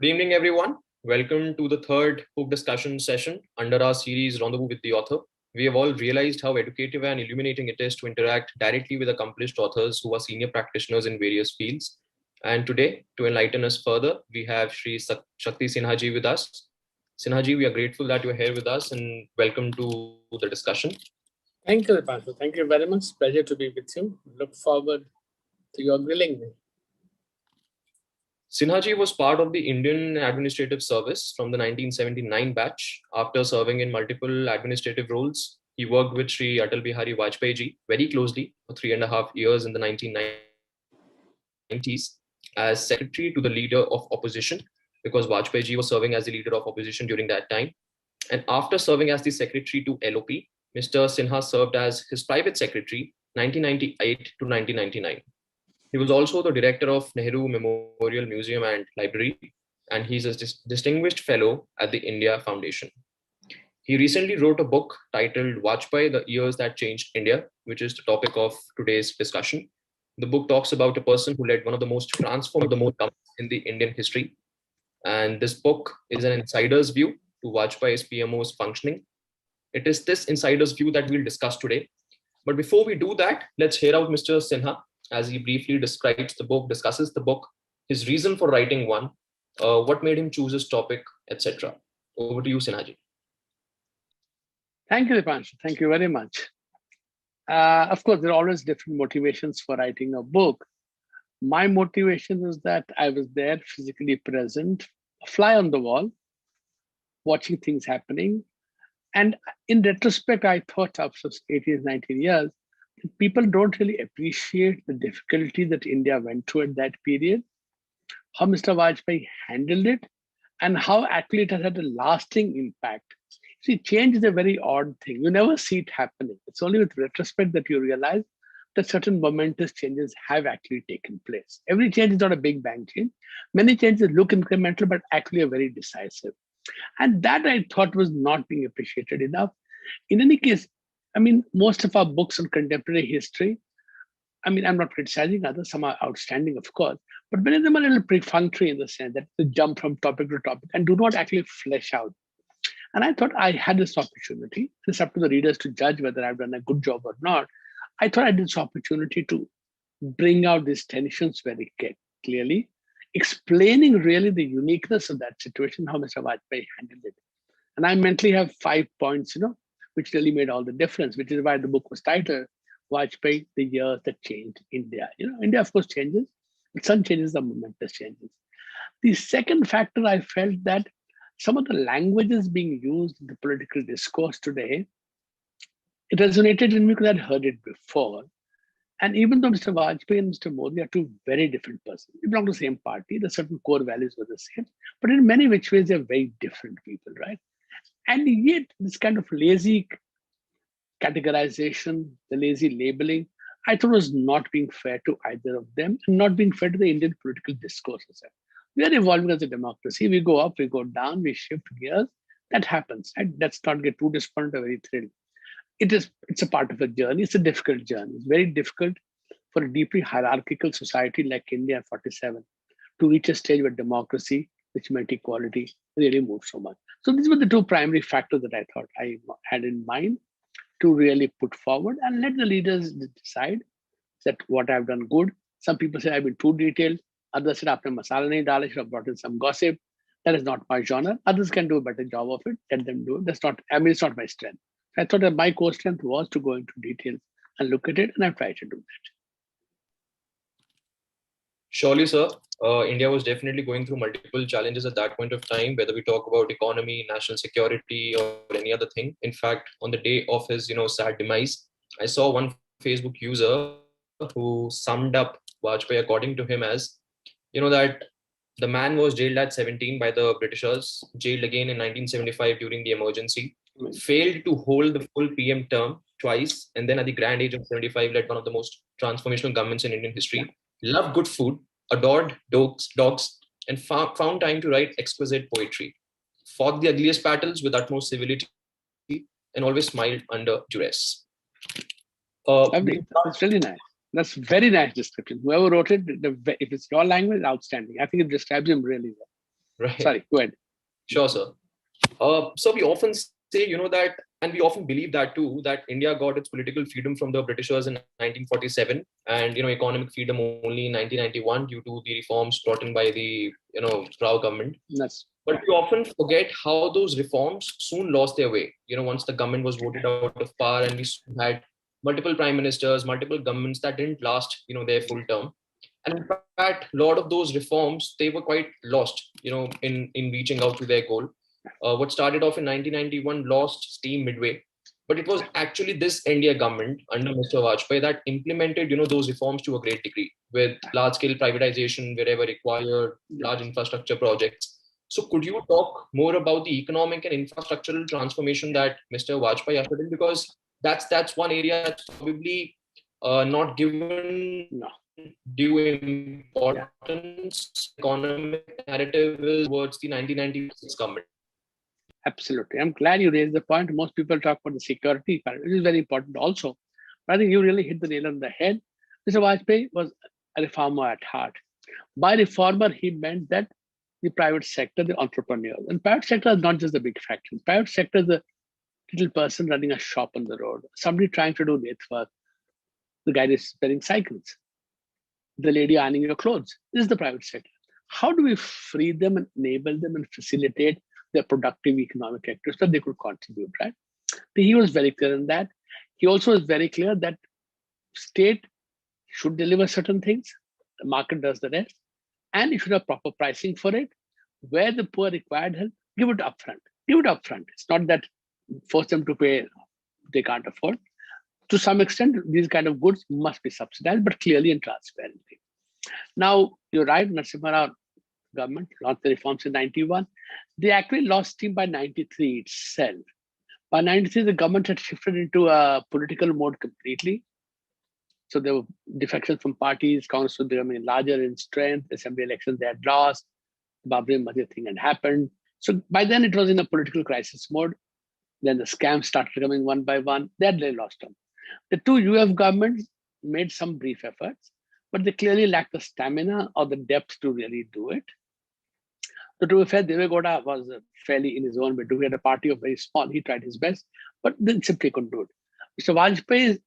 Good evening, everyone. Welcome to the third book discussion session under our series Rendezvous with the Author. We have all realized how educative and illuminating it is to interact directly with accomplished authors who are senior practitioners in various fields. And today, to enlighten us further, we have Shakti Sinha ji with us. Sinha ji, we are grateful that you're here with us and welcome to the discussion. Thank you, Deepanshu. Thank you very much. Pleasure to be with you. Look forward to your grilling me. Sinha ji was part of the Indian Administrative Service from the 1979 batch. After serving in multiple administrative roles, he worked with Sri Atal Bihari Vajpayee ji very closely for 3.5 years in the 1990s as secretary to the leader of opposition, because Vajpayee ji was serving as the leader of opposition during that time. And after serving as the secretary to LOP, Mr. Sinha served as his private secretary 1998 to 1999. He was also the director of Nehru Memorial Museum and Library, and he's a distinguished fellow at the India Foundation. He recently wrote a book titled Vajpayee, The Years That Changed India, which is the topic of today's discussion. The book talks about a person who led one of the most transformative governments in the Indian history. And this book is an insider's view to Vajpayee's PMO's functioning. It is this insider's view that we'll discuss today. But before we do that, let's hear out Mr. Sinha as he briefly describes the book, discusses the book, his reason for writing one, what made him choose his topic, etc. Over to you, Sinha ji. Thank you, Deepanshu. Thank you very much. Of course, there are always different motivations for writing a book. My motivation is that I was there, physically present, a fly on the wall, watching things happening. And in retrospect, I thought after 18, 19 years, people don't really appreciate the difficulty that India went through at that period, how Mr. Vajpayee handled it, and how actually it has had a lasting impact. See, change is a very odd thing. You never see it happening. It's only with retrospect that you realize that certain momentous changes have actually taken place. Every change is not a big bang change. Many changes look incremental, but actually are very decisive. And that I thought was not being appreciated enough. In any case, I mean, most of our books on contemporary history, I mean, I'm not criticizing others, some are outstanding, of course, but many of them are a little perfunctory in the sense that they jump from topic to topic and do not actually flesh out. And I thought I had this opportunity. It's up to the readers to judge whether I've done a good job or not. I thought I had this opportunity to bring out these tensions very clearly, explaining really the uniqueness of that situation, how Mr. Vajpayee handled it. And I mentally have 5 points, which really made all the difference, which is why the book was titled Vajpayee, The Years That Changed India. India, of course, changes, but some changes are momentous changes. The second factor, I felt that some of the languages being used in the political discourse today, it resonated in me because I'd heard it before. And even though Mr. Vajpayee and Mr. Modi are two very different persons, they belong to the same party, the certain core values were the same, but in many which ways, they're very different people, right? And yet, this kind of lazy categorization, the lazy labeling, I thought was not being fair to either of them and not being fair to the Indian political discourse. We are evolving as a democracy. We go up, we go down, we shift gears. That happens. And let's not get too despondent or very thrilled. It's a part of a journey. It's a difficult journey. It's very difficult for a deeply hierarchical society like India in 47 to reach a stage where democracy, which meant equality, really moved so much. So these were the two primary factors that I thought I had in mind to really put forward and let the leaders decide that what I've done good. Some people say I've been too detailed. Others said, "Aapne masala nahi dala, should have brought in some gossip." That is not my genre. Others can do a better job of it. Let them do it. It's not my strength. I thought that my core strength was to go into details and look at it, and I've tried to do that. Surely, sir. India was definitely going through multiple challenges at that point of time, whether we talk about economy, national security, or any other thing. In fact, on the day of his, sad demise, I saw one Facebook user who summed up Vajpayee according to him as, that the man was jailed at 17 by the Britishers, jailed again in 1975 during the emergency, failed to hold the full PM term twice, and then at the grand age of 75 led one of the most transformational governments in Indian history, loved good food, adored dogs, and found time to write exquisite poetry, fought the ugliest battles with utmost civility, and always smiled under duress. That's really nice. That's very nice description. Whoever wrote it, if it's your language, outstanding. I think it describes him really well. Right. Sorry, go ahead. Sure, sir. So we often say, that, and we often believe that too, that India got its political freedom from the Britishers in 1947, and economic freedom only in 1991 due to the reforms brought in by the Rao government. Yes. But we often forget how those reforms soon lost their way. Once the government was voted out of power, and we had multiple prime ministers, multiple governments that didn't last, their full term. And in fact, a lot of those reforms, they were quite lost, in reaching out to their goal. What started off in 1991 lost steam midway, but it was actually this India government under Mr. Vajpayee that implemented, those reforms to a great degree, with large-scale privatization wherever required, large infrastructure projects. So could you talk more about the economic and infrastructural transformation that Mr. Vajpayee ushered in? Because that's one area that's probably not given due importance. Economic narrative is towards the 1996 government. Absolutely. I'm glad you raised the point. Most people talk about the security part, which is very important also. But I think you really hit the nail on the head. Mr. Vajpayee was a reformer at heart. By reformer, he meant that the private sector, the entrepreneurs. And private sector is not just the big factory. Private sector is the little person running a shop on the road, somebody trying to do lathe work, the guy is repairing cycles, the lady ironing your clothes. This is the private sector. How do we free them and enable them and facilitate their productive economic actors so that they could contribute, right? He was very clear in that. He also was very clear that state should deliver certain things, the market does the rest, and you should have proper pricing for it. Where the poor required help, give it upfront. Give it upfront. It's not that force them to pay they can't afford. To some extent, these kind of goods must be subsidized, but clearly and transparently. Now, you're right, Narasimha Rao government launched the reforms in 91. They actually lost steam by 93 itself. By 93, the government had shifted into a political mode completely. So there were defections from parties, Congress was becoming larger in strength, assembly elections they had lost, the Babri Masjid thing had happened. So by then it was in a political crisis mode. Then the scams started coming one by one. They had lost them. The two UF governments made some brief efforts, but they clearly lacked the stamina or the depth to really do it. So to be fair, Devegowda was fairly in his own way. We had a party of very small. He tried his best, but then simply couldn't do it. Mr. Vajpayee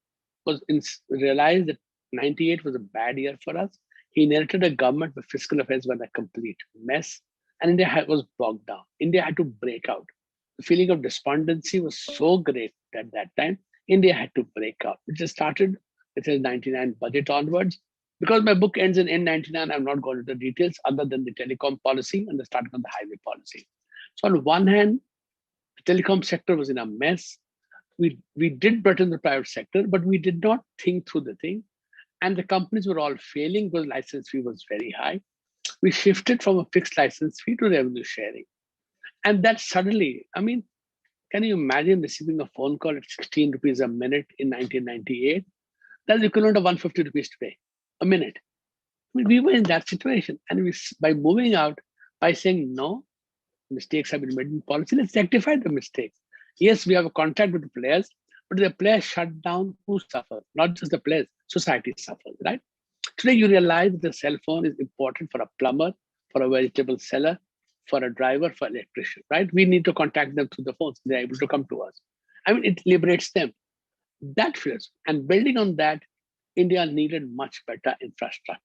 realized that 98 was a bad year for us. He inherited a government where fiscal affairs were a complete mess, and India was bogged down. India had to break out. The feeling of despondency was so great at that time. India had to break out, which just started with his 99 budget onwards. Because my book ends in N99, I'm not going into the details other than the telecom policy and the starting of the highway policy. So on one hand, the telecom sector was in a mess. We did better in the private sector, but we did not think through the thing. And the companies were all failing because license fee was very high. We shifted from a fixed license fee to revenue sharing. And that suddenly, I mean, can you imagine receiving a phone call at 16 rupees a minute in 1998? That's the equivalent of 150 rupees today, a minute. I mean, we were in that situation. And by moving out, by saying, no, mistakes have been made in policy, let's rectify the mistakes. Yes, we have a contract with the players, but the players shut down, who suffers? Not just the players, society suffers, right? Today, you realize that the cell phone is important for a plumber, for a vegetable seller, for a driver, for an electrician, right? We need to contact them through the phones. They're able to come to us. I mean, it liberates them. That feels. And building on that, India needed much better infrastructure.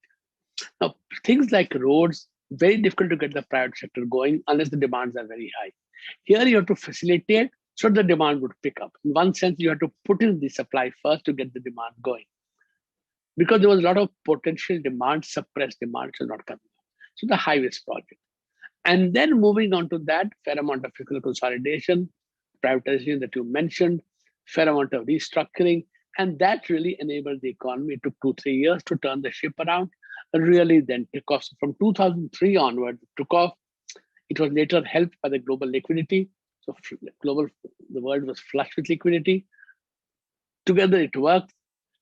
Now, things like roads, very difficult to get the private sector going unless the demands are very high. Here, you have to facilitate so the demand would pick up. In one sense, you have to put in the supply first to get the demand going. Because there was a lot of potential demand, suppressed demand, so not coming up. So the highways project. And then moving on to that, fair amount of fiscal consolidation, privatization that you mentioned, fair amount of restructuring, and that really enabled the economy. It took 2-3 years to turn the ship around, and really then took off. From 2003 onward, it took off. It was later helped by the global liquidity. So the world was flush with liquidity. Together it worked.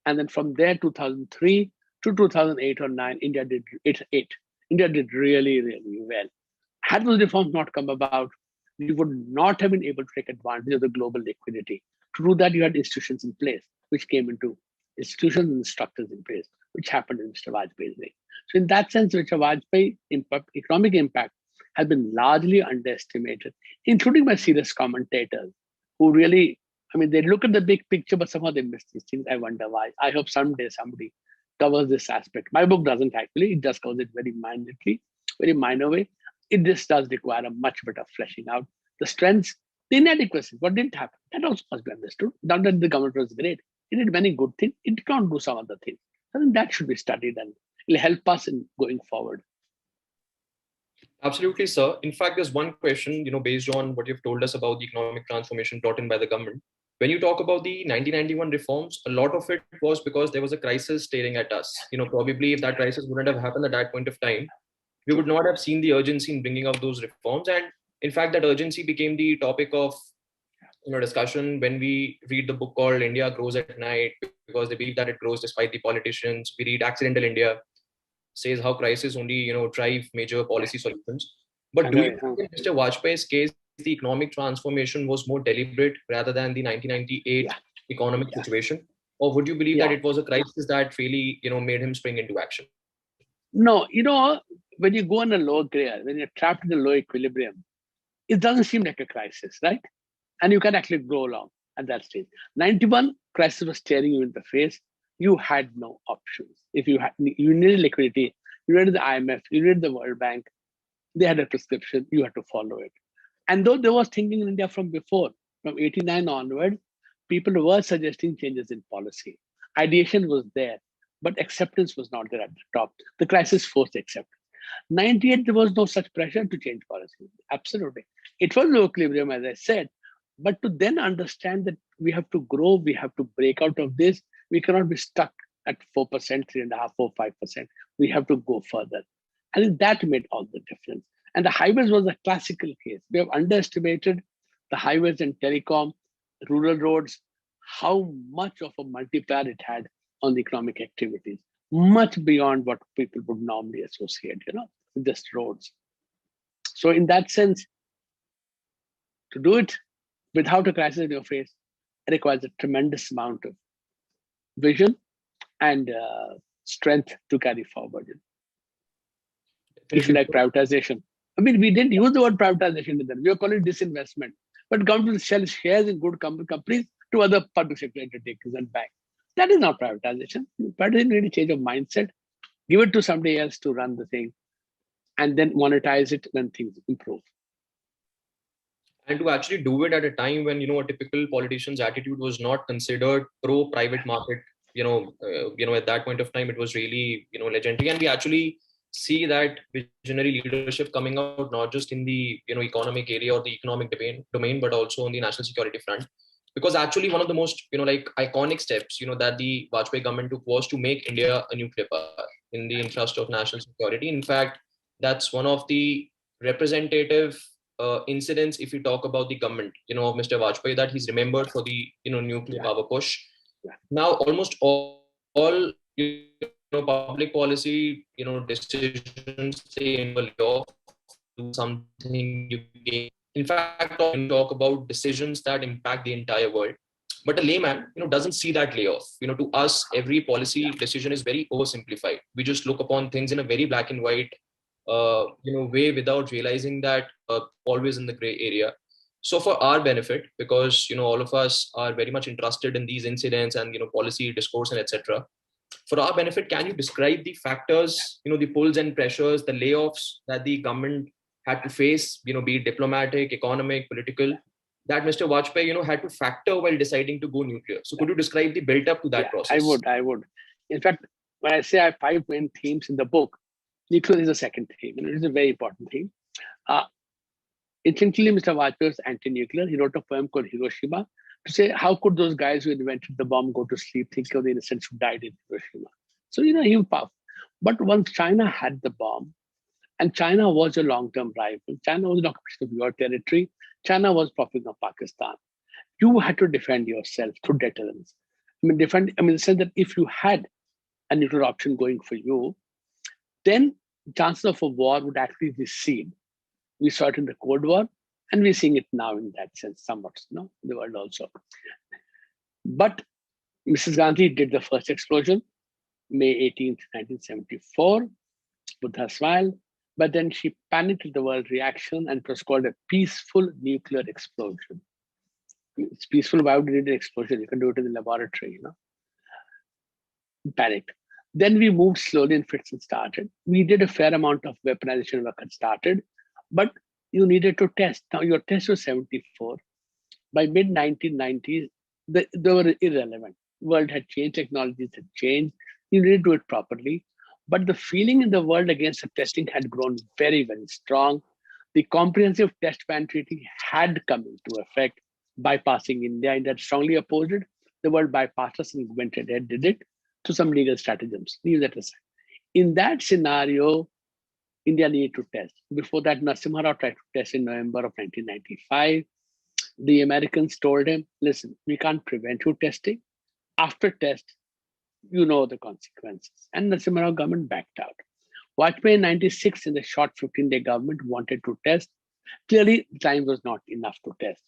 And then from there, 2003 to 2008 or 9, India did really, really well. Had those reforms not come about, we would not have been able to take advantage of the global liquidity. To do that, you had institutions in place, which came into institutions and structures in place, which happened in Mr. Vajpayee's way. So in that sense, Mr. Vajpayee economic impact has been largely underestimated, including by serious commentators who really, they look at the big picture, but somehow they miss these things. I wonder why. I hope someday somebody covers this aspect. My book doesn't actually, it just covers it very minutely, very minor way. It just does require a much better fleshing out. The strengths, the inadequacies, what didn't happen, that also must be understood. Not that the government was great. It did many good things. It can't do some other things. I think that should be studied and it'll help us in going forward. Absolutely, sir. In fact, there's one question, based on what you've told us about the economic transformation brought in by the government. When you talk about the 1991 reforms, a lot of it was because there was a crisis staring at us. Probably if that crisis wouldn't have happened at that point of time, we would not have seen the urgency in bringing out those reforms. And in fact, that urgency became the topic of discussion when we read the book called India Grows at Night, because they believe that it grows despite the politicians. We read Accidental India, says how crisis only drive major policy solutions. But do you think in Mr. Vajpayee's case, the economic transformation was more deliberate rather than the 1998 economic situation? Or would you believe that it was a crisis that really made him spring into action? No, when you go on a low grade, when you're trapped in a low equilibrium, it doesn't seem like a crisis, right? And you can actually go along at that stage. 91 crisis was staring you in the face. You had no options. If you needed liquidity, you needed the IMF, you needed the World Bank. They had a prescription. You had to follow it. And though there was thinking in India from before, from 89 onward, people were suggesting changes in policy. Ideation was there, but acceptance was not there at the top. The crisis forced acceptance. 98, there was no such pressure to change policy. Absolutely. It was low equilibrium, as I said, but to then understand that we have to grow, we have to break out of this. We cannot be stuck at 4%, 3.5%, 4%, 5%. We have to go further. I think that made all the difference. And the highways was a classical case. We have underestimated the highways and telecom, rural roads, how much of a multiplier it had on the economic activities, much beyond what people would normally associate, with just roads. So in that sense, to do it without a crisis in your face, it requires a tremendous amount of vision and strength to carry forward. If you like privatization. We didn't use the word privatization with them. We were calling it disinvestment. But government will sell shares in good companies to other public sector undertakings and banks. That is not privatization. Privatization really change of mindset. Give it to somebody else to run the thing and then monetize it when things improve. And to actually do it at a time when, a typical politician's attitude was not considered pro-private market, at that point of time, it was really, legendary. And we actually see that visionary leadership coming out, not just in the, economic area or the economic domain, but also on the national security front. Because actually one of the most, iconic steps, that the Vajpayee government took was to make India a nuclear power in the interest of national security. In fact, that's one of the representative incidents, if you talk about the government, of Mr. Vajpayee, that he's remembered for the, nuclear power push. Now, almost all public policy, decisions say involve do something you gain. In fact, talk about decisions that impact the entire world. But a layman, doesn't see that layoff. To us, every policy decision is very oversimplified. We just look upon things in a very black and white, way without realizing that always in the gray area. So for our benefit, because, all of us are very much interested in these incidents and, policy discourse and etc. For our benefit, can you describe the factors, the pulls and pressures, the layoffs that the government had to face, be it diplomatic, economic, political, that Mr. Vajpayee, had to factor while deciding to go nuclear? So could you describe the build-up to that process? I would. In fact, when I say I have 5 main themes in the book, nuclear is the second theme, and it is a very important theme. Essentially, Mr. Vajpayee was anti-nuclear. He wrote a poem called Hiroshima to say, how could those guys who invented the bomb go to sleep thinking of the innocents who died in Hiroshima? So, he was powerful. But once China had the bomb, and China was a long-term rival, China was not a of your territory, China was profiting of Pakistan. You had to defend yourself through deterrence. In the sense that if you had a nuclear option going for you, then chances of a war would actually recede. We saw it in the Cold War, and we're seeing it now in that sense, somewhat, in the world also. But Mrs. Gandhi did the first explosion, May 18th, 1974, with her smile. But then she panicked at the world reaction and it was called a peaceful nuclear explosion. It's peaceful. Why would you need an explosion? You can do it in the laboratory, Panicked. Then we moved slowly and fits and started. We did a fair amount of weaponization work and started, but you needed to test. Now your test was 74. By mid 1990s, they were irrelevant. World had changed, technologies had changed. You needed to do it properly. But the feeling in the world against the testing had grown very, very strong. The comprehensive test ban treaty had come into effect, bypassing India. India had strongly opposed it. The world bypassed us and went ahead, did it to some legal stratagems. Leave that aside. In that scenario, India needed to test. Before that, Narasimha Rao tried to test in November of 1995. The Americans told him, listen, we can't prevent you testing. After test, you know the consequences. And the Narasimha Rao government backed out. Vajpayee in 96 in the short 15-day government wanted to test. Clearly, time was not enough to test.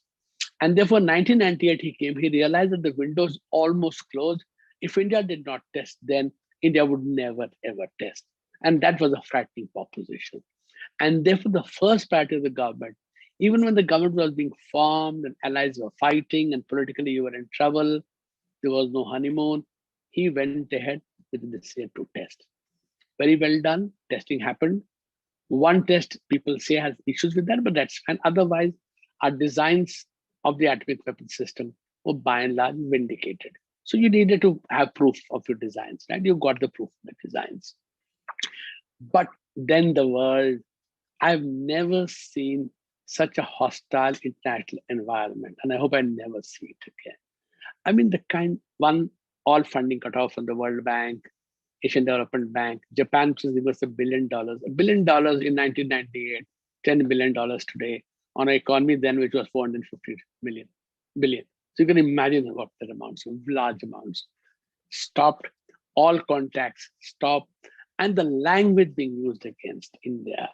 And therefore, 1998 he came, he realized that the windows almost closed. If India did not test, then India would never, ever test. And that was a frightening proposition. And therefore, the first priority of the government, even when the government was being formed and allies were fighting and politically you were in trouble, there was no honeymoon, he went ahead with the decision to test. Very well done. Testing happened. One test people say has issues with that, but that's fine. Otherwise, our designs of the atomic weapon system were by and large vindicated. So you needed to have proof of your designs, right? You got the proof of the designs. But then the world, I've never seen such a hostile international environment, and I hope I never see it again. I mean, all funding cut off from the World Bank, Asian Development Bank, Japan was giving us $1 billion. $1 billion in 1998, $10 billion today on an economy then which was 450 billion. So you can imagine what that amounts to, large amounts. Stopped, all contacts stopped, and the language being used against India.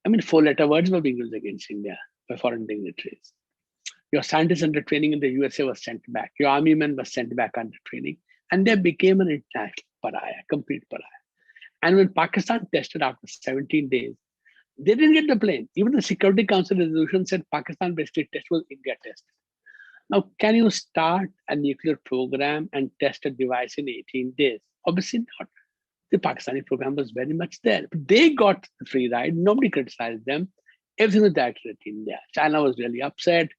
I mean, 4-letter words were being used against India by foreign dignitaries. Your scientists under training in the USA were sent back. Your army men were sent back under training. And they became an international pariah, complete pariah. And when Pakistan tested after 17 days, they didn't get the blame. Even the Security Council resolution said Pakistan basically test was India tested. Now, can you start a nuclear program and test a device in 18 days? Obviously not. The Pakistani program was very much there. But they got the free ride. Nobody criticized them. Everything was directed at India. China was really upset.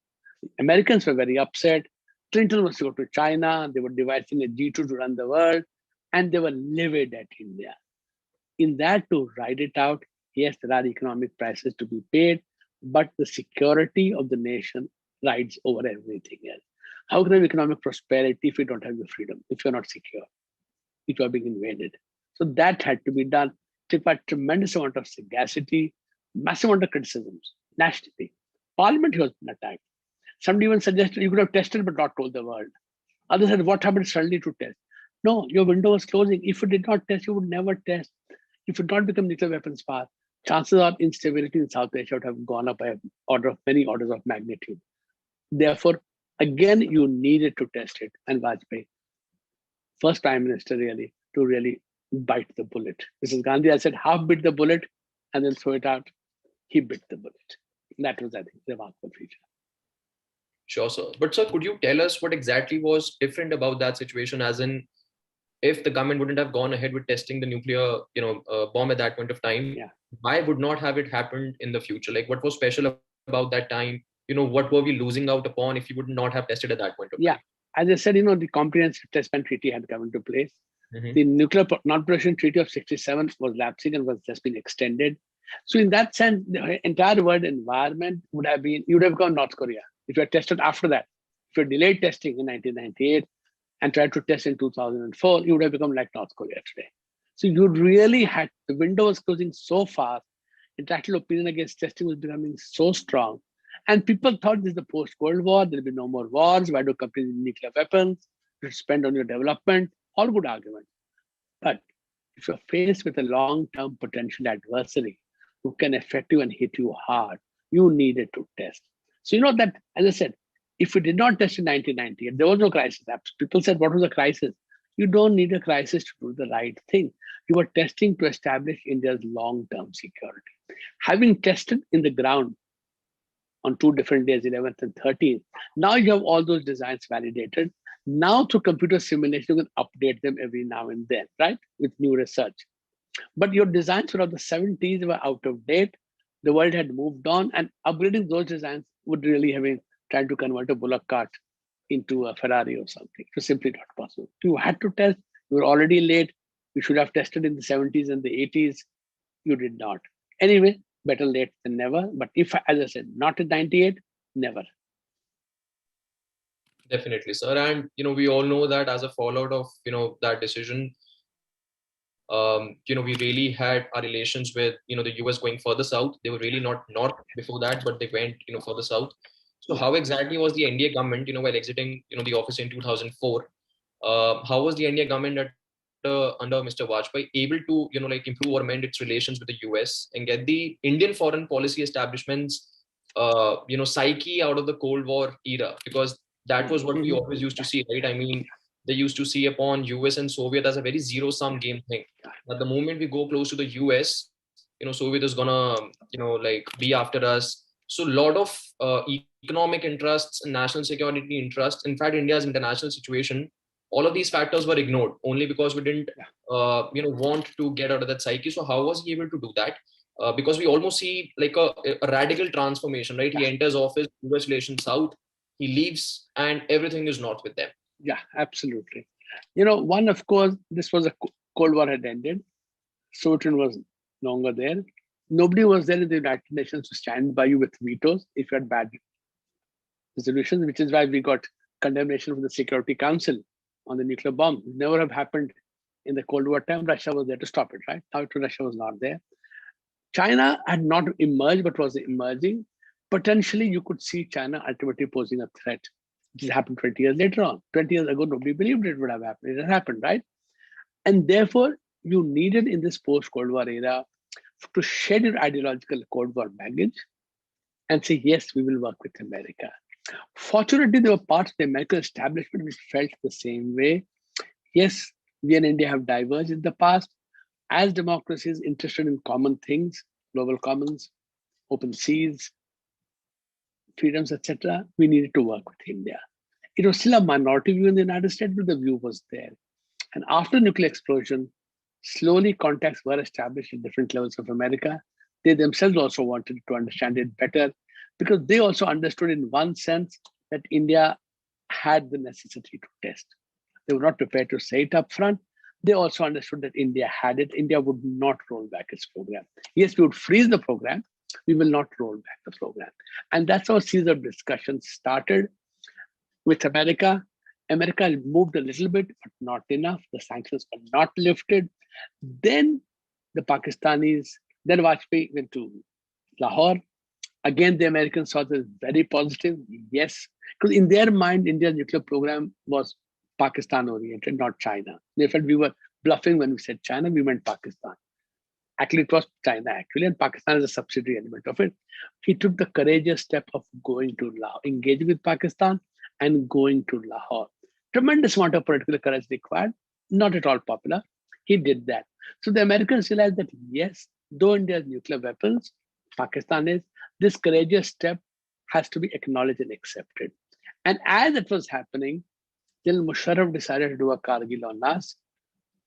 Americans were very upset. Clinton was to go to China. They were devising a G2 to run the world. And they were livid at India. In that, to ride it out, yes, there are economic prices to be paid, but the security of the nation rides over everything else. How can you have economic prosperity if you don't have your freedom, if you're not secure, if you're being invaded? So that had to be done. It required tremendous amount of sagacity, massive amount of criticisms, nationally. Parliament was attacked. Somebody even suggested you could have tested but not told the world. Others said, what happened suddenly to test? No, your window was closing. If you did not test, you would never test. If you did not become nuclear weapons power, chances of instability in South Asia would have gone up by many orders of magnitude. Therefore, again, you needed to test it. And Vajpayee, first prime minister really, to really bite the bullet. Mrs. Gandhi, I said, half bit the bullet and then throw it out. He bit the bullet. That was, I think, the remarkable feature. Sure, sir. But sir, could you tell us what exactly was different about that situation? As in, if the government wouldn't have gone ahead with testing the nuclear, bomb at that point of time, why would not have it happened in the future? Like, what was special about that time? What were we losing out upon if you would not have tested at that point of time? As I said, the comprehensive test ban treaty had come into place. Mm-hmm. The nuclear non-proliferation treaty of 67 was lapsing and was just being extended. So in that sense, the entire world environment would have gone North Korea. If you had tested after that, if you delayed testing in 1998 and tried to test in 2004, you would have become like North Korea today. So you really had, the window was closing so fast, international opinion against testing was becoming so strong. And people thought this is the post-Cold War, there'll be no more wars, why do companies need nuclear weapons? You should spend on your development, all good arguments. But if you're faced with a long-term potential adversary who can affect you and hit you hard, you needed to test. So that, as I said, if we did not test in 1998, there was no crisis. People said, what was the crisis? You don't need a crisis to do the right thing. You are testing to establish India's long-term security. Having tested in the ground on 2 different days, 11th and 13th, now you have all those designs validated. Now through computer simulation, you can update them every now and then, right? With new research. But your designs from the 70s were out of date. The world had moved on, and upgrading those designs would really have been trying to convert a bullock cart into a Ferrari or something. It was simply not possible. You had to test. You were already late. You should have tested in the 70s and the 80s. You did not. Anyway, better late than never. But if, as I said, not in 98, never. Definitely, sir. And we all know that as a fallout of that decision, we really had our relations with the US going further south. They were really not north before that, but they went further south. So how exactly was the NDA government while exiting the office in 2004? How was the NDA government under Mr. Vajpayee able to improve or amend its relations with the US and get the Indian foreign policy establishments psyche out of the Cold War era? Because that was what we always used to see, right? I mean, they used to see upon US and Soviet as a very zero-sum game thing. But the moment we go close to the US, Soviet is gonna be after us. So a lot of economic interests and national security interests, in fact India's international situation, all of these factors were ignored only because we didn't want to get out of that psyche. So how was he able to do that? Because we almost see like a radical transformation, right? He enters office, US relations south, he leaves, and everything is north with them. Yeah, absolutely. One, of course, this was a Cold War had ended. Soviet was no longer there. Nobody was there in the United Nations to stand by you with vetoes if you had bad resolutions, which is why we got condemnation from the Security Council on the nuclear bomb. It never have happened in the Cold War time. Russia was there to stop it, right? Now Russia was not there. China had not emerged, but was emerging. Potentially, you could see China ultimately posing a threat, which has happened 20 years later on. 20 years ago, nobody believed it would have happened. It had happened, right? And therefore, you needed in this post-Cold War era to shed your ideological Cold War baggage and say, yes, we will work with America. Fortunately, there were parts of the American establishment which felt the same way. Yes, we and India have diverged in the past. As democracies interested in common things, global commons, open seas, freedoms, etc., we needed to work with India. It was still a minority view in the United States, but the view was there. And after nuclear explosion, slowly contacts were established at different levels of America. They themselves also wanted to understand it better because they also understood in one sense that India had the necessity to test. They were not prepared to say it up front. They also understood that India had it. India would not roll back its program. Yes, we would freeze the program. We will not roll back the program. And that's how a series of discussions started with America. America moved a little bit, but not enough. The sanctions were not lifted. Then the Pakistanis, then Vajpayee went to Lahore. Again, the Americans saw this very positive. Yes, because in their mind, India's nuclear program was Pakistan oriented, not China. They felt we were bluffing when we said China, we meant Pakistan. Actually, it was China, actually, and Pakistan is a subsidiary element of it. He took the courageous step of going to Lahore, engaging with Pakistan and going to Lahore. Tremendous amount of political courage required, not at all popular. He did that. So the Americans realized that, yes, though India has nuclear weapons, Pakistan is, this courageous step has to be acknowledged and accepted. And as it was happening, General Musharraf decided to do a Kargil on us.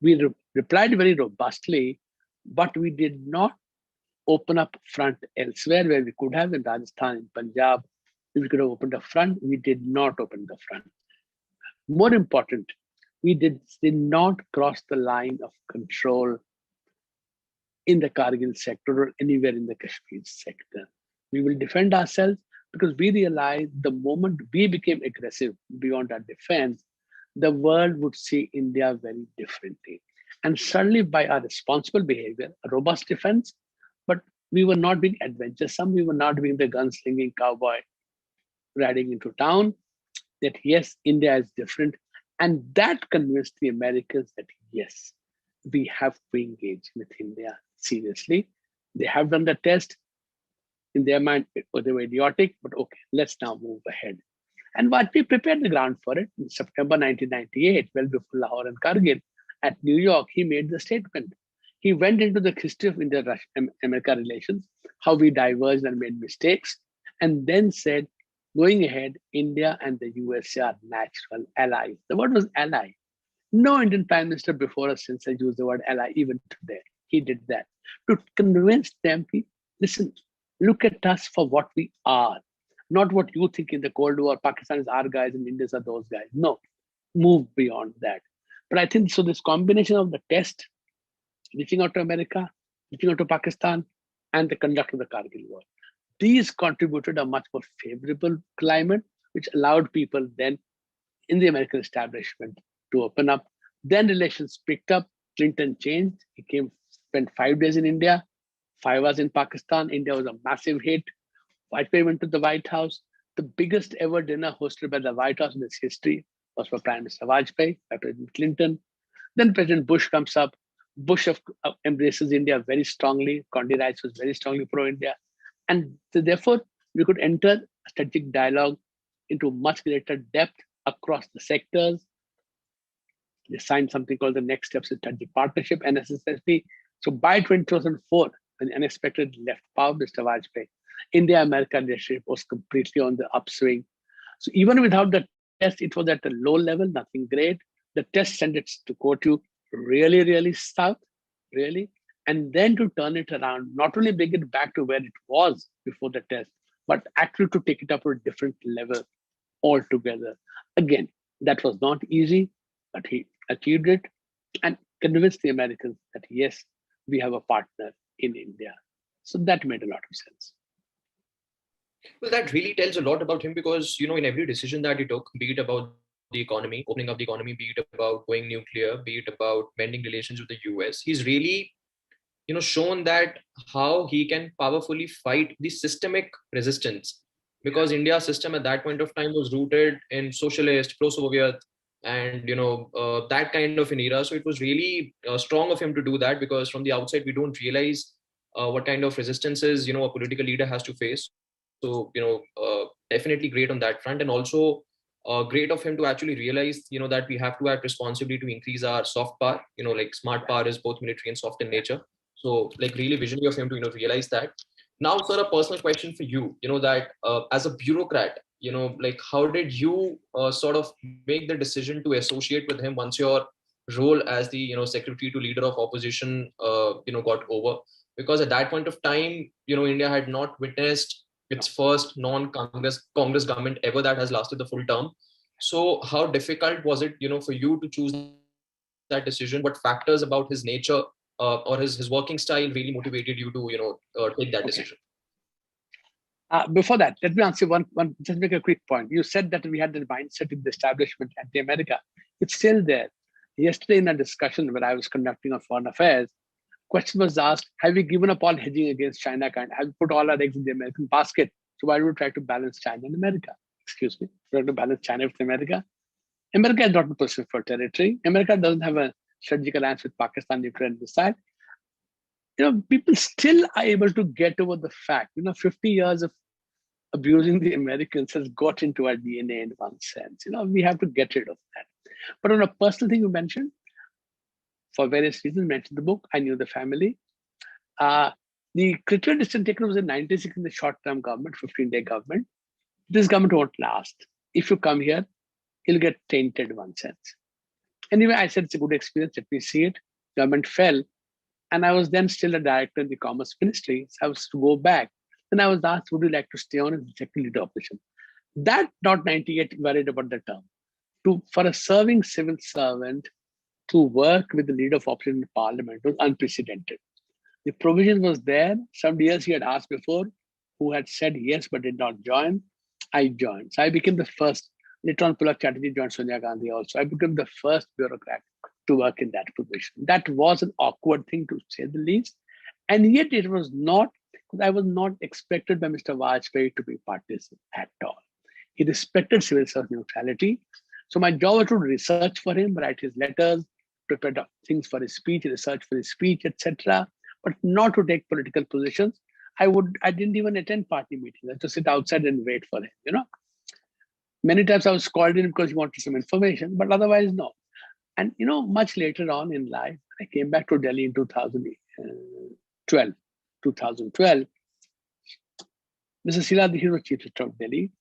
We replied very robustly, but we did not open up front elsewhere where we could have in Rajasthan, in Punjab. If we could have opened a front, we did not open the front. More important, we did not cross the line of control in the Kargil sector or anywhere in the Kashmir sector. We will defend ourselves because we realized the moment we became aggressive beyond our defense, the world would see India very differently. And suddenly, by our responsible behavior, a robust defense, but we were not being adventuresome, we were not being the gunslinging cowboy riding into town, that yes, India is different. And that convinced the Americans that yes, we have to engage with India seriously. They have done the test. In their mind, they were idiotic, but okay, let's now move ahead. And Vajpayee prepared the ground for it in September 1998, well before Lahore and Kargil. At New York, he made the statement. He went into the history of India-America relations, how we diverged and made mistakes, and then said, going ahead, India and the USA are natural allies. The word was ally. No Indian Prime Minister before or since has used the word ally, even today. He did that to convince them, listen, look at us for what we are, not what you think in the Cold War, Pakistan is our guys and Indians are those guys. No, move beyond that. But I think so this combination of the test, reaching out to America, reaching out to Pakistan, and the conduct of the Kargil war, these contributed a much more favorable climate, which allowed people then in the American establishment to open up. Then relations picked up. Clinton changed. He spent 5 days in India, 5 hours in Pakistan. India was a massive hit. Vajpayee went to the White House. The biggest ever dinner hosted by the White House in its history was for Prime Minister Vajpayee by President Clinton. Then President Bush comes up. Bush embraces India very strongly. Condi Rice was very strongly pro-India. And so therefore, we could enter a strategic dialogue into much greater depth across the sectors. They signed something called the Next Steps Strategic Partnership, NSSP. So by 2004, when the unexpected left power, Mr. Vajpayee, India-America relationship was completely on the upswing. So even without the test, it was at a low level, nothing great. The test sent it to quote you, really, really south, really. And then to turn it around, not only bring it back to where it was before the test, but actually to take it up to a different level altogether. Again, that was not easy, but he achieved it and convinced the Americans that, yes, we have a partner in India. So that made a lot of sense. Well, that really tells a lot about him because, in every decision that he took, be it about the economy, opening up the economy, be it about going nuclear, be it about mending relations with the US, he's really, shown that how he can powerfully fight the systemic resistance, because India's system at that point of time was rooted in socialist, pro-Soviet, and that kind of an era. So it was really strong of him to do that, because from the outside we don't realize what kind of resistances a political leader has to face. So definitely great on that front, and also great of him to actually realize that we have to act responsibly to increase our soft power. Like smart power is both military and soft in nature. So like really visionary of him to realize that. Now, sir, a personal question for you. That as a bureaucrat, like how did you sort of make the decision to associate with him once your role as the secretary to leader of opposition got over? Because at that point of time, India had not witnessed its first non-Congress government ever that has lasted the full term. So how difficult was it, for you to choose that decision? What factors about his nature or his working style really motivated you to, take that decision? Before that, let me answer one, just make a quick point. You said that we had the mindset in the establishment anti-America. It's still there. Yesterday in a discussion where I was conducting on foreign affairs, question was asked, have we given up all hedging against China? Have we put all our eggs in the American basket? So why do we try to balance China and America? Excuse me, we have to balance China with America. America is not a person for territory. America doesn't have a strategic alliance with Pakistan, Ukraine, this side. People still are able to get over the fact, 50 years of abusing the Americans has got into our DNA in one sense. We have to get rid of that. But on a personal thing you mentioned, for various reasons, mentioned the book, I knew the family. The critical decision taken was in 96 in the short-term government, 15-day government. This government won't last. If you come here, you'll get tainted in one sense. Anyway, I said it's a good experience. Let me see it. Government fell. And I was then still a director in the Commerce Ministry. So I was to go back. Then I was asked, would you like to stay on as executive leader opposition? That, not 98, worried about the term. For a serving civil servant to work with the leader of opposition in parliament was unprecedented. The provision was there. Some years he had asked before, who had said yes but did not join. I joined. So I became the first. Later on, Pulak Chatterjee joined Sonia Gandhi also. I became the first bureaucrat to work in that position. That was an awkward thing, to say the least. And yet it was not, because I was not expected by Mr. Vajpayee to be partisan at all. He respected civil service neutrality. So my job was to research for him, write his letters, prepare things for his speech, research for his speech, etc., but not to take political positions. I didn't even attend party meetings. I had to sit outside and wait for him, Many times I was called in because he wanted some information, but otherwise, no. And much later on in life, I came back to Delhi in 2012. 2012, Mrs. Sheila Dikshit was Chief Minister of Delhi.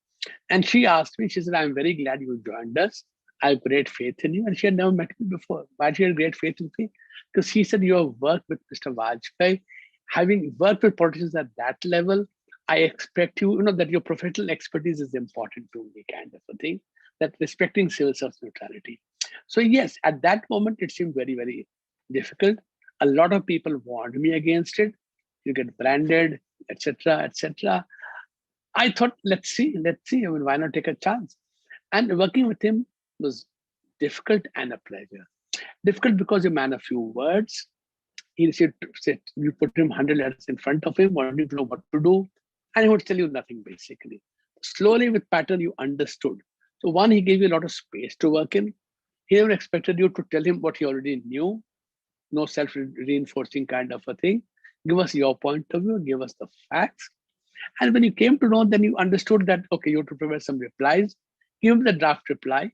And she asked me, she said, I'm very glad you joined us. I have great faith in you. And she had never met me before. Why she had great faith in me? Because she said, you have worked with Mr. Vajpayee. Having worked with politicians at that level, I expect that your professional expertise is important to me, kind of a thing, that respecting civil service neutrality. So yes, at that moment, it seemed very, very difficult. A lot of people warned me against it. You get branded, etc., etc. I thought, let's see. I mean, why not take a chance? And working with him was difficult and a pleasure. Difficult because a man of few words. He said, you put him 100 letters in front of him, wanting to know what to do, and he would tell you nothing basically. Slowly with pattern, you understood. So one, he gave you a lot of space to work in. He never expected you to tell him what he already knew. No self-reinforcing kind of a thing. Give us your point of view, give us the facts. And when you came to know, then you understood that, okay, you have to prepare some replies. Give him the draft reply.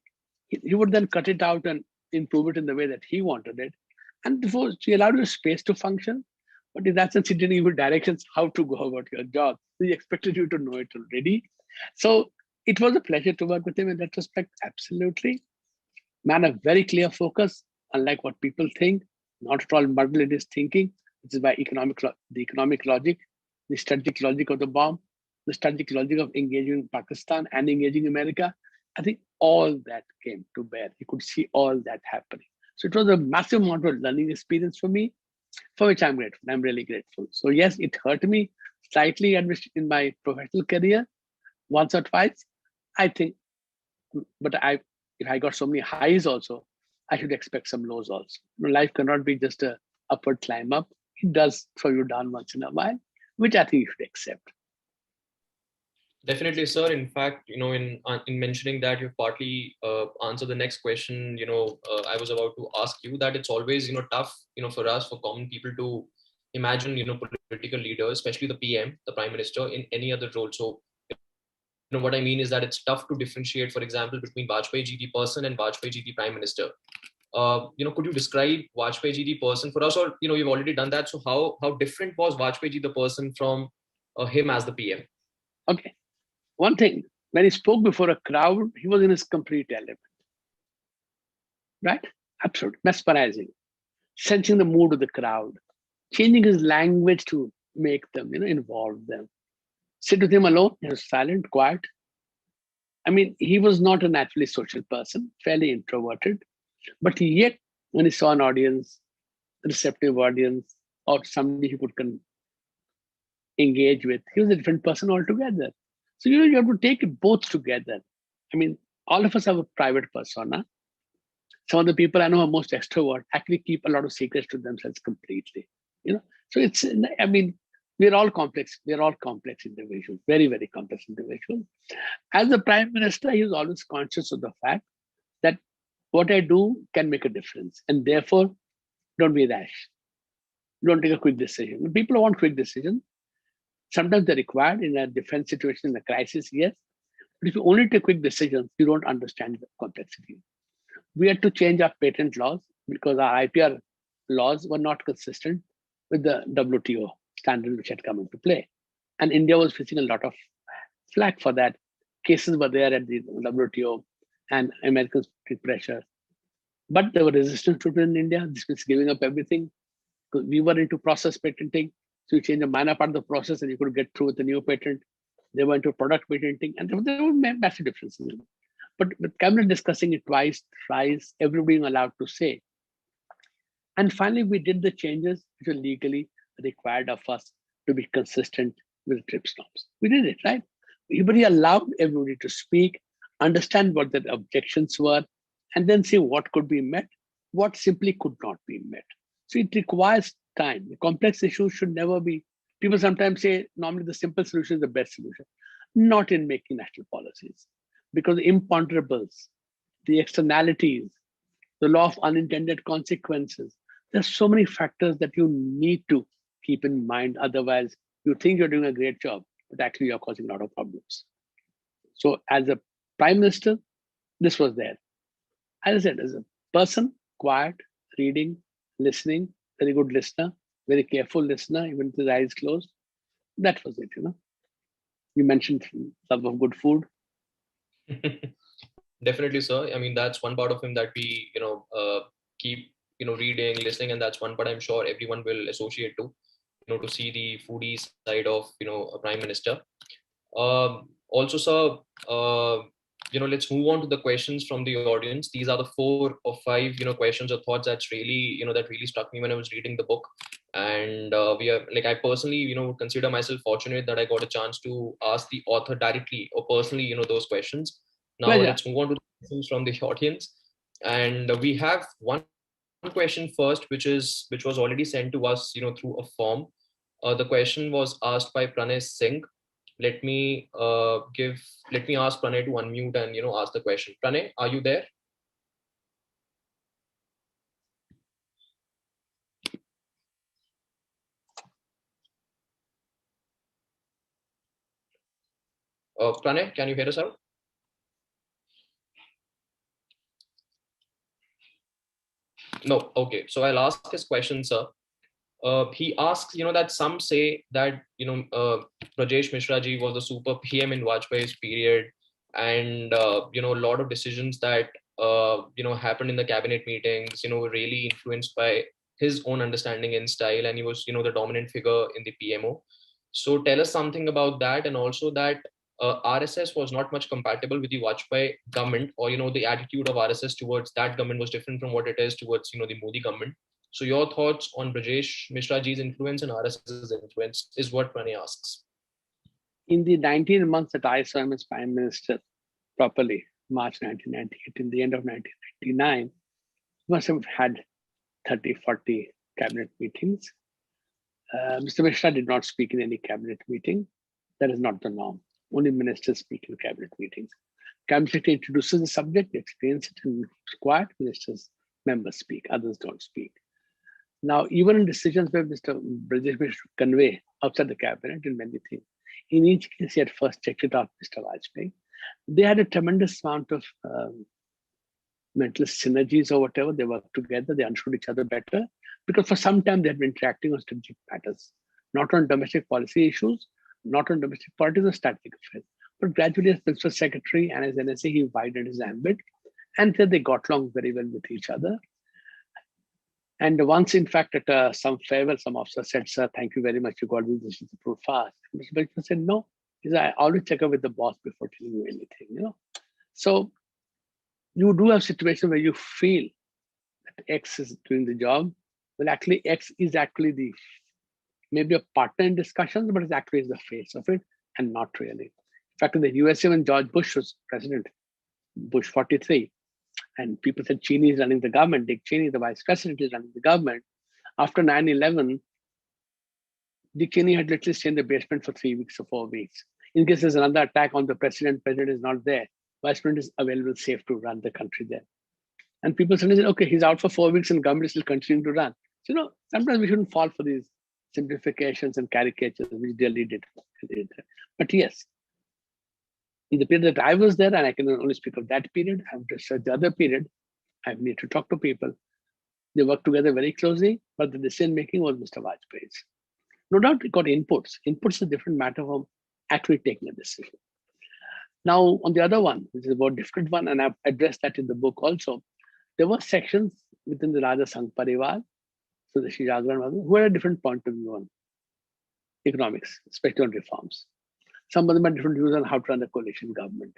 He would then cut it out and improve it in the way that he wanted it. And before, she allowed you space to function. But in that sense, he didn't give you directions how to go about your job. He expected you to know it already. So it was a pleasure to work with him in that respect, absolutely. Man of very clear focus, unlike what people think, not at all muddled in his thinking, which is by the economic logic, the strategic logic of the bomb, the strategic logic of engaging Pakistan and engaging America. I think all that came to bear. You could see all that happening. So it was a massive amount of learning experience for me, for which I'm grateful. I'm really grateful. So yes, it hurt me slightly in my professional career, once or twice, I think. But if I got so many highs also, I should expect some lows also. Life cannot be just a upward climb up. It does throw you down once in a while, which I think you should accept. Definitely, sir. In fact, in mentioning that, you've partly answered the next question. I was about to ask you that it's always tough, for us, for common people to imagine political leaders, especially the PM, the Prime Minister, in any other role. So, what I mean is that it's tough to differentiate, for example, between Vajpayee ji the person and Vajpayee ji the Prime Minister. Could you describe Vajpayee ji the person for us, or you've already done that? So how different was Vajpayee ji the person from him as the PM? Okay. One thing, when he spoke before a crowd, he was in his complete element. Right? Absolutely. Mesmerizing. Sensing the mood of the crowd. Changing his language to make them, involve them. Sit with him alone. He was silent, quiet. I mean, he was not a naturally social person, fairly introverted. But yet, when he saw an audience, a receptive audience, or somebody he could engage with, he was a different person altogether. So you have to take it both together. I mean, all of us have a private persona. Some of the people I know are most extrovert actually keep a lot of secrets to themselves completely. So we're all complex. We're all complex individuals, very, very complex individuals. As the Prime Minister, he was always conscious of the fact that what I do can make a difference. And therefore, don't be rash. Don't take a quick decision. People want quick decisions. Sometimes they're required in a defense situation, in a crisis, yes. But if you only take quick decisions, you don't understand the complexity. We had to change our patent laws because our IPR laws were not consistent with the WTO standard which had come into play. And India was facing a lot of flack for that. Cases were there at the WTO and Americans put pressure. But there were resistance to it in India. This was giving up everything. Because we were into process patenting. So you change a minor part of the process and you could get through with the new patent. They went to product patenting and there were massive differences. But with cabinet discussing it twice, thrice, everybody being allowed to say. And finally, we did the changes which were legally required of us to be consistent with the TRIPS norms. We did it, right? Everybody allowed everybody to speak, understand what their objections were, and then see what could be met, what simply could not be met. So it requires time. The complex issues should never be, people sometimes say normally the simple solution is the best solution. Not in making national policies, because the imponderables, the externalities, the law of unintended consequences, there's so many factors that you need to keep in mind. Otherwise, you think you're doing a great job, but actually you're causing a lot of problems. So as a Prime Minister, this was there. As I said, as a person, quiet, reading, listening, very good listener, very careful listener, even with his eyes closed. That was it, You mentioned love of good food. Definitely, sir. I mean, that's one part of him that we, keep, reading, listening, and that's one part I'm sure everyone will associate to, to see the foodie side of, a prime minister. Also, sir, let's move on to the questions from the audience. These are the 4 or 5, questions or thoughts that's really, that really struck me when I was reading the book. And we are like, I personally, would consider myself fortunate that I got a chance to ask the author directly or personally, those questions. Now Pleasure. let's move on to the questions from the audience. And we have one question first, which was already sent to us, through a form. The question was asked by Pranay Singh. Let me ask Pranay to unmute and ask the question. Pranay, are you there? Pranay, can you hear us out? No. Okay. So I'll ask his question, sir. He asks, that some say that, Rajesh Mishra ji was the super PM in Vajpayee's period, and, a lot of decisions that, happened in the cabinet meetings, were really influenced by his own understanding and style, and he was, the dominant figure in the PMO. So tell us something about that, and also that RSS was not much compatible with the Vajpayee government, or, the attitude of RSS towards that government was different from what it is towards, the Modi government. So your thoughts on Brajesh Mishra ji's influence and RSS's influence is what Pranay asks. In the 19 months that I saw him as Prime Minister properly, March 1998, in the end of 1999, must have had 30, 40 cabinet meetings. Mr. Mishra did not speak in any cabinet meeting. That is not the norm. Only ministers speak in cabinet meetings. Cabinet secretary introduces the subject, explains it, and it's quiet. Ministers, members speak, others don't speak. Now, even in decisions where Mr. Brajesh Mishra convey outside the cabinet in many things, in each case, he had first checked it out, Mr. Vajpayee. They had a tremendous amount of mental synergies or whatever. They worked together, they understood each other better, because for some time they had been interacting on strategic matters, not on domestic policy issues, not on domestic politics or strategic affairs. But gradually, as Principal Secretary and as NSA, he widened his ambit, and then they got along very well with each other. And once, in fact, at some farewell, some officer said, "Sir, thank you very much. You got this decision approved fast." And Mr. Bachchan said, "No, I always check up with the boss before telling you anything." So you do have situations where you feel that X is doing the job. Well, actually, X is actually maybe a partner in discussions, but it's actually the face of it, and not really. In fact, in the USA, when George Bush was president, Bush 43, and people said Cheney is running the government, Dick Cheney, the vice president, is running the government. After 9/11, Dick Cheney had literally stayed in the basement for 3 weeks or 4 weeks. In case there's another attack on the president is not there, vice president is available, safe to run the country there. And people suddenly said, okay, he's out for 4 weeks and government is still continuing to run. So, sometimes we shouldn't fall for these simplifications and caricatures, which Delhi did. But yes, in the period that I was there, and I can only speak of that period, I've researched the other period, I need to talk to people. They worked together very closely, but the decision making was Mr. Vajpayee's. No doubt it got inputs. Inputs is a different matter from actually taking a decision. Now, on the other one, which is a more different one, and I've addressed that in the book also, there were sections within the Raja Sangh Parivar, so the Shri Aggarwal, who had a different point of view on economics, especially on reforms. Some of them had different views on how to run a coalition government.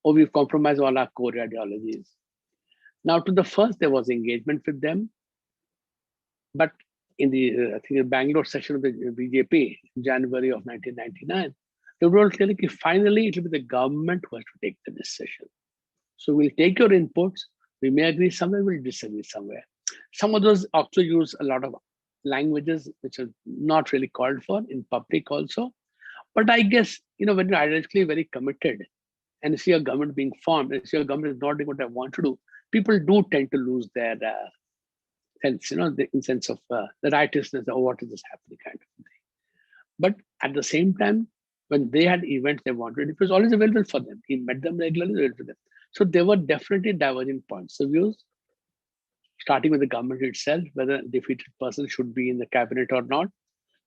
Or we've compromised all our core ideologies. Now, to the first, there was engagement with them. But in the, I think, the Bangalore session of the BJP in January of 1999, they wrote clearly, finally, it will be the government who has to take the decision. So we'll take your inputs. We may agree somewhere, we'll disagree somewhere. Some of those also use a lot of languages which are not really called for in public also. But I guess, when you're ideologically very committed and see a government being formed, and see a government is not doing what I want to do, people do tend to lose their sense, the sense of the righteousness or what is this happening kind of thing. But at the same time, When they had events they wanted, it was always available for them. He met them regularly, available for them. So there were definitely divergent points of views, starting with the government itself, whether a defeated person should be in the cabinet or not,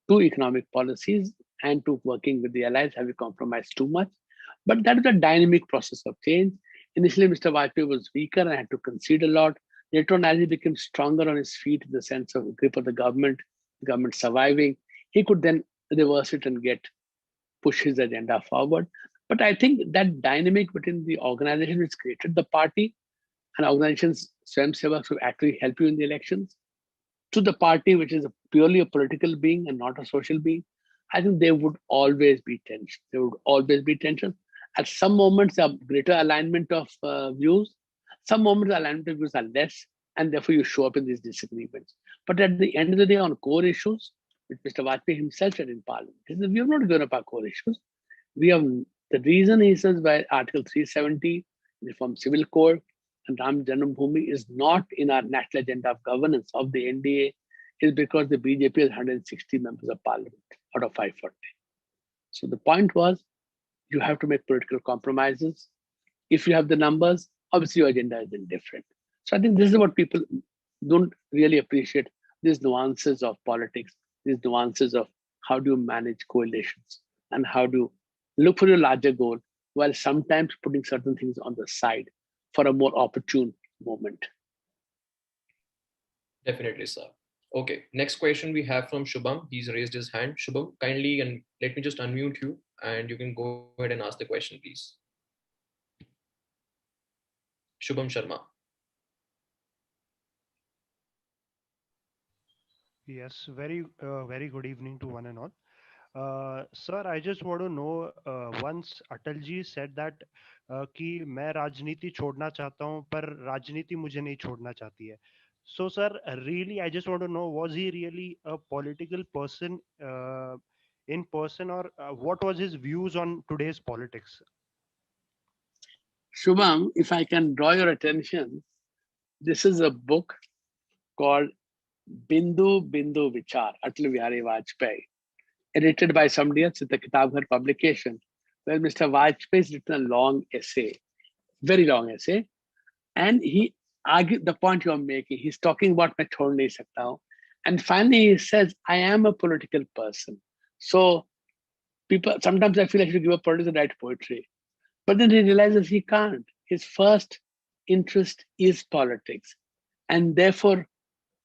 to economic policies, and to working with the allies. Have you compromised too much? But that is a dynamic process of change. Initially, Mr. Vajpayee was weaker and had to concede a lot. Later on, as he became stronger on his feet in the sense of grip of the government surviving, he could then reverse it and push his agenda forward. But I think that dynamic between the organization which created the party and organizations, Swayamsevaks who actually help you in the elections, to the party, which is purely a political being and not a social being, I think there would always be tension. There would always be tension. At some moments, there are greater alignment of views. Some moments, the alignment of views are less, and therefore you show up in these disagreements. But at the end of the day, on core issues, which Mr. Vajpayee himself said in Parliament, he said, we have not given up our core issues. We have the reason he says by Article 370, Reform Civil Code, and Ram Janambhoomi is not in our national agenda of governance of the NDA is because the BJP has 160 members of parliament out of 540. So the point was you have to make political compromises. If you have the numbers, obviously your agenda is different. So I think this is what people don't really appreciate, these nuances of politics, these nuances of how do you manage coalitions and how do you look for your larger goal while sometimes putting certain things on the side for a more opportune moment. Definitely, sir. Okay, next question we have from Shubham. He's raised his hand. Shubham, kindly and let me just unmute you and you can go ahead and ask the question, please. Shubham Sharma. Yes, very good evening to one and all. Sir, I just want to know, once Atal ji said that कि मैं राजनीति छोड़ना चाहता हूँ पर राजनीति मुझे नहीं छोड़ना चाहती है. So, sir, really, I just want to know, was he really a political person in person, or what was his views on today's politics? Shubham, if I can draw your attention, this is a book called Bindu Bindu Vichar, Atal Bihari Vajpayee, edited by somebody else at the Kitabghar publication, where Mr. Vajpayee has written a long essay, very long essay, and he argued the point you're making. He's talking about मैं छोड़ नहीं सकता हूँ, and finally he says, I am a political person. So people sometimes I feel I should give a political write poetry, but then he realizes he can't. His first interest is politics, and therefore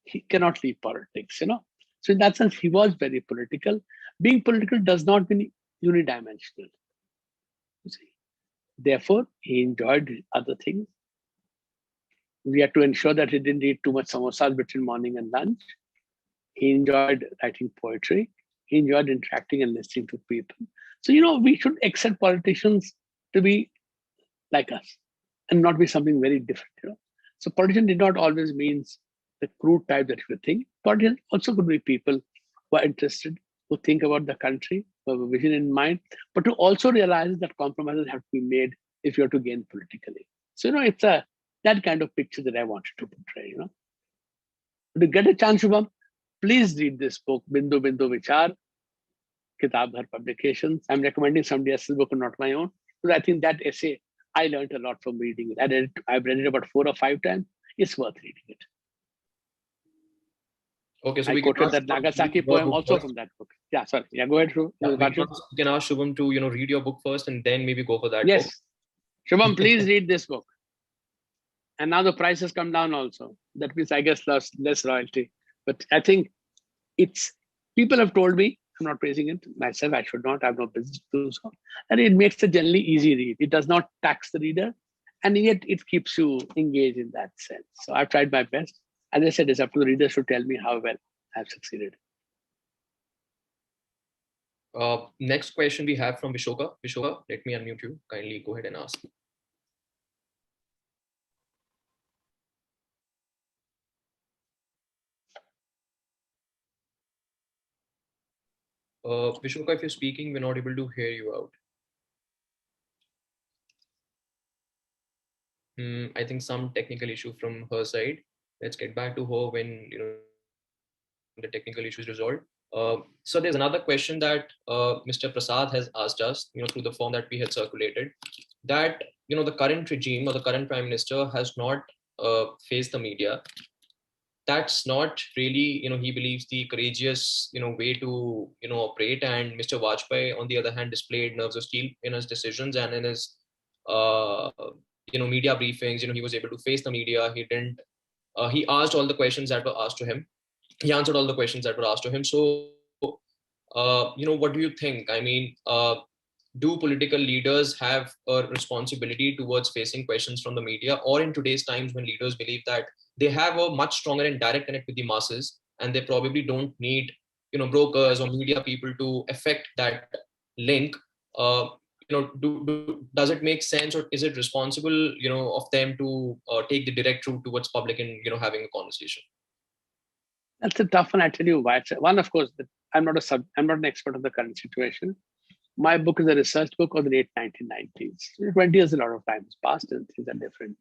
he cannot leave politics. So in that sense, he was very political. Being political does not mean unidimensional. You see. Therefore, he enjoyed other things. We had to ensure that he didn't eat too much samosas between morning and lunch. He enjoyed writing poetry. He enjoyed interacting and listening to people. So, we should accept politicians to be like us and not be something very different. So politician did not always means the crude type that you think. Politicians also could be people who are interested, who think about the country, who have a vision in mind, but to also realize that compromises have to be made if you have to gain politically. So, it's that kind of picture that I wanted to portray. To get a chance, Shubham, please read this book, Bindu Bindu Vichar, Kitab Ghar Publications. I'm recommending somebody else's book and not my own, because I think that essay, I learned a lot from reading it. I've read it about 4 or 5 times. It's worth reading it. Okay, so I we quoted that Nagasaki poem also from that book. Yeah, sorry. Yeah, go ahead, Shubham. Yeah, we can ask Shubham to read your book first and then maybe go for that book. Yes. Shubham, please read this book. And now the price has come down also. That means I guess less royalty. But I think people have told me, I'm not praising it myself, I should not, I have no business to do so. And it makes a generally easy read. It does not tax the reader, and yet it keeps you engaged in that sense. So I've tried my best. As I said, it's up to the readers to tell me how well I've succeeded. Next question we have from Vishoka. Vishoka, let me unmute you. Kindly go ahead and ask. Vishoka, if you're speaking, we're not able to hear you out. I think some technical issue from her side. Let's get back to her when the technical issue is resolved. So there's another question that Mr. Prasad has asked us, through the form that we had circulated, that the current regime or the current prime minister has not faced the media. That's not really, he believes, the courageous, way to, operate. And Mr. Vajpayee, on the other hand, displayed nerves of steel in his decisions and in his, media briefings. He was able to face the media. He didn't. He asked all the questions that were asked to him. He answered all the questions that were asked to him. So, what do you think? I mean, do political leaders have a responsibility towards facing questions from the media, or in today's times when leaders believe that they have a much stronger and direct connect with the masses and they probably don't need brokers or media people to affect that link? Does it make sense, or is it responsible of them to take the direct route towards public and having a conversation? That's a tough one. I tell you why. One, of course, I'm not an expert of the current situation. My book is a research book of the late 1990s. 20 years, a lot of time has passed and things are different.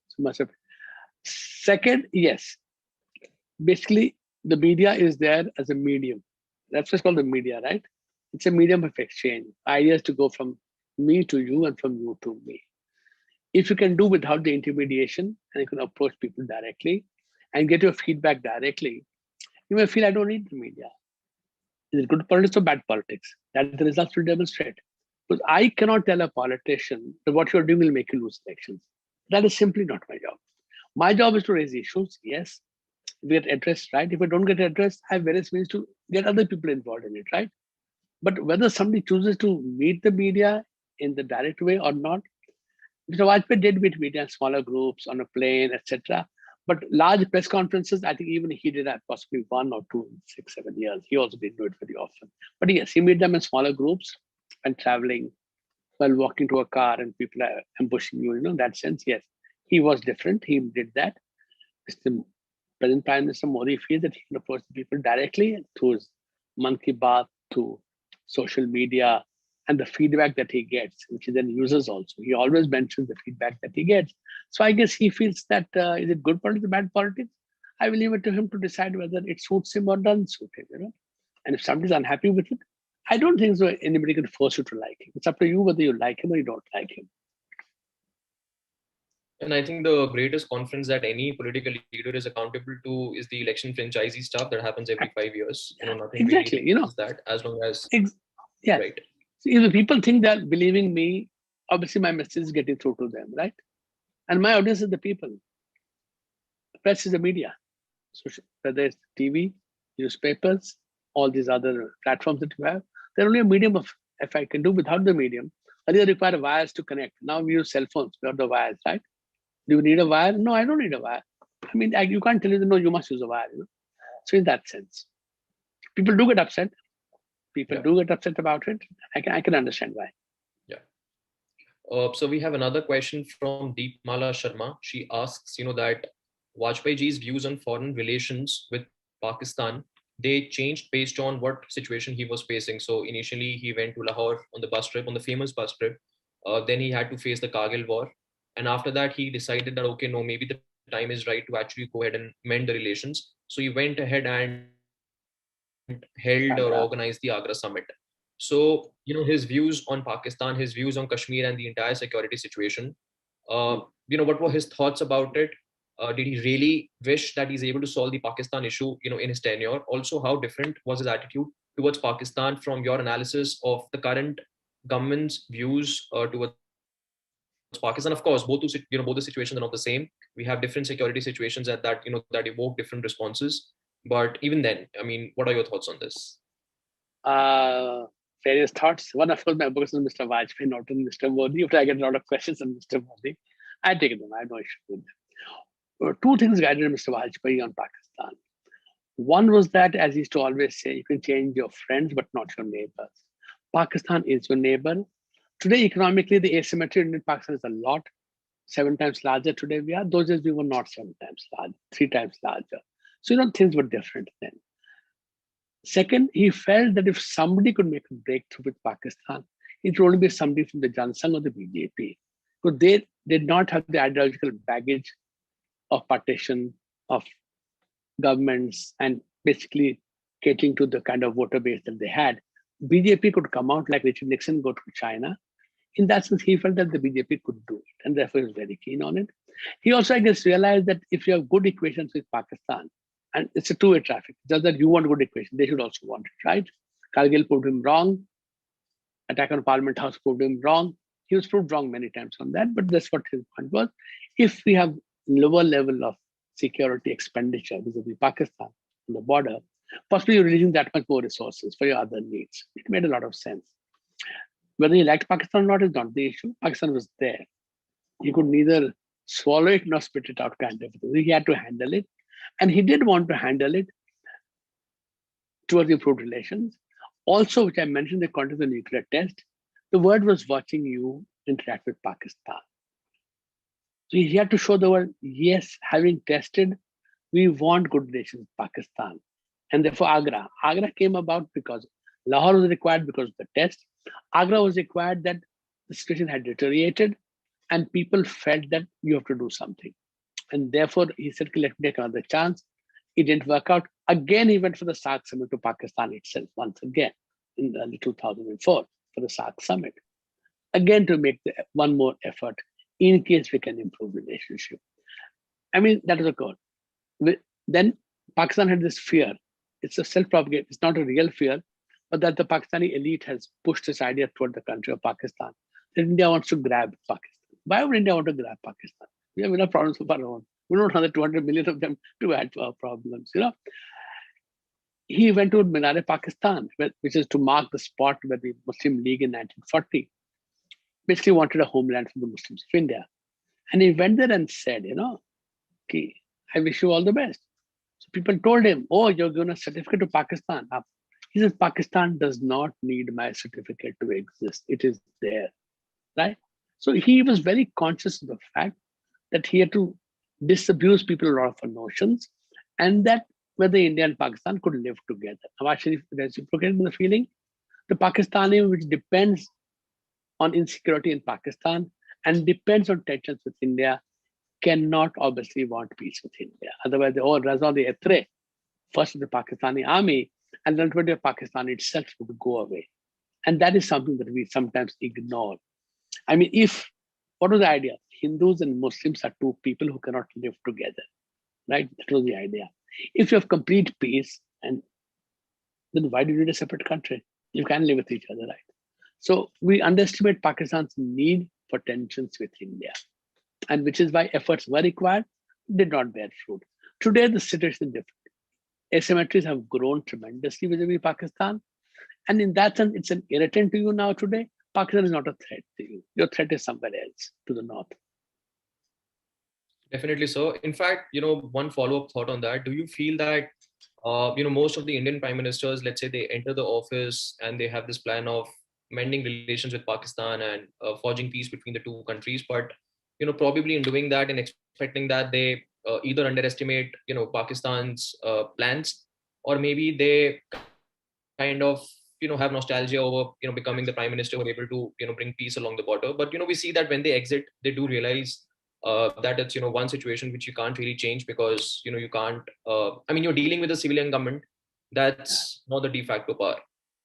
So much of. Second, yes, basically the media is there as a medium. That's what's called the media, right? It's a medium of exchange. Ideas to go from me to you and from you to me. If you can do without the intermediation and you can approach people directly and get your feedback directly, you may feel I don't need the media. Is it good politics or bad politics? That the results will demonstrate. Because I cannot tell a politician that what you're doing will make you lose elections. That is simply not my job. My job is to raise issues, yes, get addressed, right? If I don't get addressed, I have various means to get other people involved in it, right? But whether somebody chooses to meet the media in the direct way or not, Mr. Vajpayee did meet media in smaller groups, on a plane, etc. But large press conferences, I think even he did that possibly 1 or 2 in 6, 7 years. He also didn't do it very often. But yes, he made them in smaller groups and traveling while walking to a car and people are ambushing you. In that sense, yes, he was different. He did that. Mr. President Prime Minister Modi feels that he can approach the people directly through his Man Ki Baat, through social media, and the feedback that he gets, which he then uses also. He always mentions the feedback that he gets. So I guess he feels that is it good politics or bad politics? I will leave it to him to decide whether it suits him or doesn't suit him. And if somebody's unhappy with it, I don't think so anybody can force you to like him. It's up to you whether you like him or you don't like him. And I think the greatest conference that any political leader is accountable to is the election franchisee stuff that happens every 5 years. Nothing exactly. Really is that, as long as yeah. Right. So if people think they're believing me, obviously my message is getting through to them, right? And my audience is the people. The press is the media. So whether it's TV, newspapers, all these other platforms that you have, they're only a medium of, if I can do without the medium, earlier require wires to connect. Now we use cell phones, we have the wires, right? Do you need a wire? No, I don't need a wire. I mean, you can't tell you, no, you must use a wire. So in that sense, people do get upset. People do get upset about it. I can understand why. Yeah. So we have another question from Deepmala Sharma. She asks, that Vajpayee ji's views on foreign relations with Pakistan, they changed based on what situation he was facing. So initially he went to Lahore on the bus trip, on the famous bus trip. Then he had to face the Kargil war. And after that, he decided that, okay, no, maybe the time is right to actually go ahead and mend the relations. So he went ahead and held or organized the Agra summit. So, his views on Pakistan, his views on Kashmir and the entire security situation, what were his thoughts about it? Did he really wish that he's able to solve the Pakistan issue, in his tenure? Also, how different was his attitude towards Pakistan from your analysis of the current government's views towards Pakistan? Of course, both the situations are not the same. We have different security situations that evoke different responses. But even then, I mean, what are your thoughts on this? Various thoughts. One, of course, my book is on Mr. Vajpayee, not on Mr. Modi. If I get a lot of questions on Mr. Modi, I take them. I have no issue with them. Two things guided Mr. Vajpayee on Pakistan. One was that, as he used to always say, you can change your friends, but not your neighbors. Pakistan is your neighbor. Today, economically, the asymmetry in Pakistan is a lot. 7 times larger today we are. Those days we were not 7 times larger, 3 times larger. So, things were different then. Second, he felt that if somebody could make a breakthrough with Pakistan, it would only be somebody from the Jan Sangh or the BJP. Because they did not have the ideological baggage of partition, of governments, and basically catering to the kind of voter base that they had. BJP could come out like Richard Nixon, go to China. In that sense, he felt that the BJP could do it, and therefore he was very keen on it. He also, I guess, realized that if you have good equations with Pakistan, and it's a two-way traffic, just that you want good equation, they should also want it, right? Kargil proved him wrong. Attack on Parliament House proved him wrong. He was proved wrong many times on that, but that's what his point was. If we have lower level of security expenditure vis-a-vis Pakistan on the border, possibly you're releasing that much more resources for your other needs. It made a lot of sense. Whether he liked Pakistan or not is not the issue. Pakistan was there. He could neither swallow it nor spit it out, kind of thing. He had to handle it. And he did want to handle it towards improved relations. Also, which I mentioned in the context of the nuclear test, the world was watching you interact with Pakistan. So he had to show the world, yes, having tested, we want good relations with Pakistan. And therefore Agra. Agra came about because Lahore was required because of the test. Agra was required that the situation had deteriorated and people felt that you have to do something. And therefore he said, let me take another chance. It didn't work out. Again, he went for the SAARC summit to Pakistan itself once again in early 2004 for the SAARC summit. Again, to make one more effort in case we can improve relationship. I mean, that was a goal. Then Pakistan had this fear. It's a self-propagated, it's not a real fear, but that the Pakistani elite has pushed this idea toward the country of Pakistan, that India wants to grab Pakistan. Why would India want to grab Pakistan? We have enough problems of our own. We don't have the 200 million of them to add to our problems, you know. He went to Minar-e Pakistan, which is to mark the spot where the Muslim League in 1940 basically wanted a homeland for the Muslims of India. And he went there and said, you know, okay, I wish you all the best. So people told him, oh, you're going to certificate to Pakistan. He says, Pakistan does not need my certificate to exist. It is there, right? So he was very conscious of the fact that he had to disabuse people a lot of notions and that whether India and Pakistan could live together. Nawaz Sharif reciprocated the feeling. The Pakistani, which depends on insecurity in Pakistan and depends on tensions with India, cannot obviously want peace with India. Otherwise, the whole raison d'etre, first of the Pakistani army, and then ultimately Pakistan itself would go away. And that is something that we sometimes ignore. I mean, what was the idea? Hindus and Muslims are two people who cannot live together, right? That was the idea. If you have complete peace, then why do you need a separate country? You can live with each other, right? So we underestimate Pakistan's need for tensions with India, and which is why efforts were required, did not bear fruit. Today, the situation is different. Asymmetries have grown tremendously vis-a-vis Pakistan. And in that sense, it's an irritant to you now today. Pakistan is not a threat to you. Your threat is somewhere else, to the north. Definitely so. In fact, one follow-up thought on that. Do you feel that, most of the Indian prime ministers, let's say they enter the office and they have this plan of mending relations with Pakistan and forging peace between the two countries, but, probably in doing that and expecting that they either underestimate, Pakistan's plans, or maybe they kind of, have nostalgia over, becoming the prime minister who are able to, bring peace along the border. But, we see that when they exit, they do realize that it's one situation which you can't really change because you can't you're dealing with a civilian government that's not the de facto power.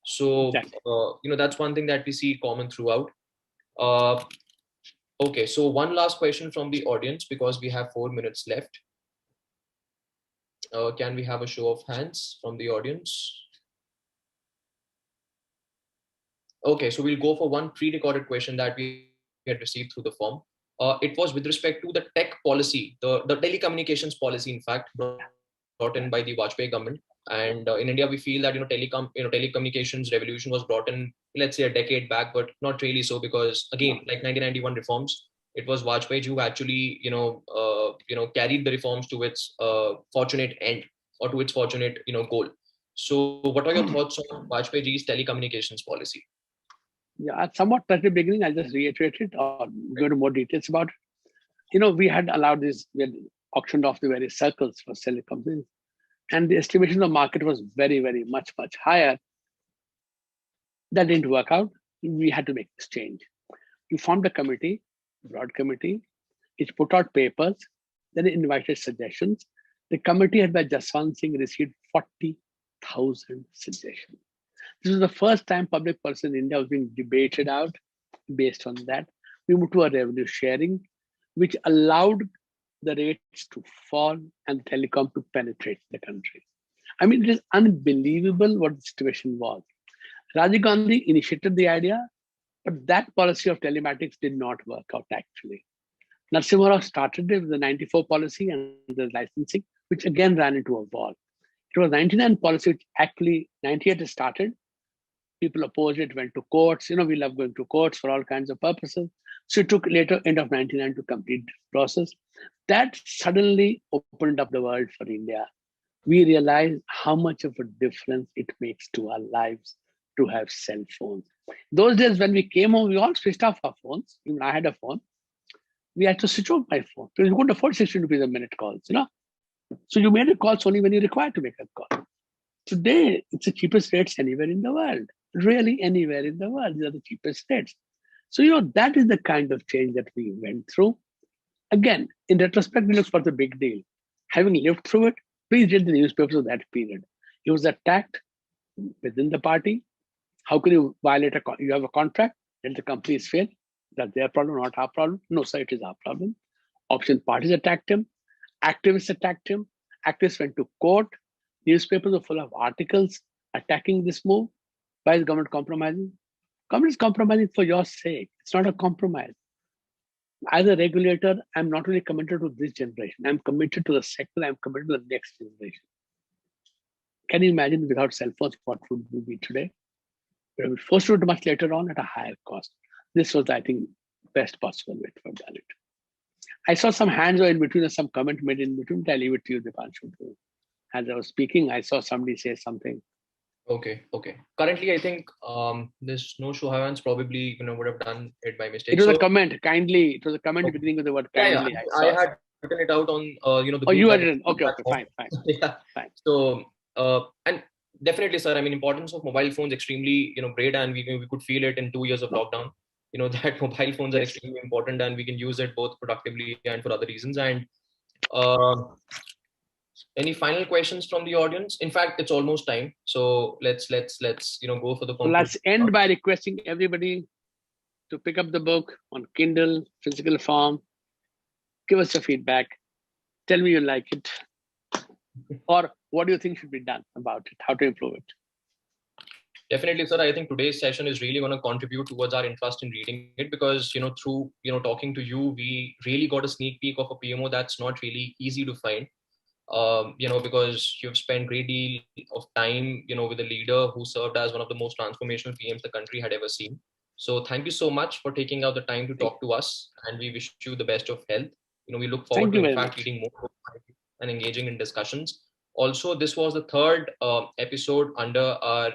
So Exactly. that's one thing that we see common throughout. Okay, so one last question from the audience because we have 4 minutes left. Can we have a show of hands from the audience? Okay, so we'll go for one pre-recorded question that we had received through the form. It was with respect to the tech policy, the telecommunications policy, in fact, brought in by the Vajpayee government. And in India, we feel that telecommunications revolution was brought in, let's say, a decade back, but not really so because again, like 1991 reforms, it was Vajpayee who actually carried the reforms to its fortunate end or to its fortunate goal. So, what are your thoughts on Vajpayee's telecommunications policy? Yeah, somewhat at the beginning, I'll just reiterate it or go into more details about it. We had allowed this, we had auctioned off the various circles for telecom, and the estimation of the market was very, very much higher. That didn't work out. We had to make this change. We formed a committee, broad committee. It put out papers. Then it invited suggestions. The committee had by Jaswant Singh received 40 1,000 suggestions. This was the first time public policy in India was being debated out. Based on that, we moved to a revenue sharing, which allowed the rates to fall and telecom to penetrate the country. I mean, it is unbelievable what the situation was. Rajiv Gandhi initiated the idea, but that policy of telematics did not work out actually. Narasimha Rao started it with the 94 policy and the licensing, which again ran into a wall. It was 99 policy, which actually 98 started. People opposed it, went to courts. We love going to courts for all kinds of purposes. So it took later, end of 99 to complete the process. That suddenly opened up the world for India. We realized how much of a difference it makes to our lives to have cell phones. Those days when we came home, we all switched off our phones. Even I had a phone. We had to switch off my phone because you couldn't afford 60 rupees a minute calls, So you made a call only when you're required to make a call. Today, it's the cheapest rates anywhere in the world. Really, anywhere in the world, these are the cheapest rates. So, that is the kind of change that we went through. Again, in retrospect, we look for the big deal. Having lived through it, please read the newspapers of that period. He was attacked within the party. How can you violate you have a contract, then the companies fail? That's their problem, not our problem. No, sir, it is our problem. Opposition parties attacked him. Activists attacked him. Activists went to court. Newspapers are full of articles attacking this move. Why is government compromising? Government is compromising for your sake. It's not a compromise. As a regulator, I'm not only committed to this generation, I'm committed to the sector, I'm committed to the next generation. Can you imagine without cell phones, what would we be today? We would force it much later on at a higher cost. This was, I think, best possible way to have done it. I saw some hands in between, some comment made in between. I'll leave it to you, Deepanshu. As I was speaking, I saw somebody say something. Okay. Currently, I think there's no show of hands. Probably would have done it by mistake. It was a comment. Kindly. It was a comment beginning with the word kindly. Yeah. I had written it out on the. Oh, you had written. Okay. Fine. Yeah. Fine. So and definitely, sir. I mean, importance of mobile phones extremely great, and we could feel it in 2 years of lockdown. That mobile phones are extremely important, and we can use it both productively and for other reasons. And any final questions from the audience? In fact, it's almost time, so let's go for the. So let's end by requesting everybody to pick up the book on Kindle, physical form. Give us your feedback. Tell me you like it, or what do you think should be done about it? How to improve it? Definitely, sir. I think today's session is really going to contribute towards our interest in reading it because through talking to you, we really got a sneak peek of a PMO that's not really easy to find. Because you've spent great deal of time, with a leader who served as one of the most transformational PMs the country had ever seen. So thank you so much for taking out the time to talk to us, and we wish you the best of health. We look forward to, in fact, reading more and engaging in discussions. Also, this was the third episode under our,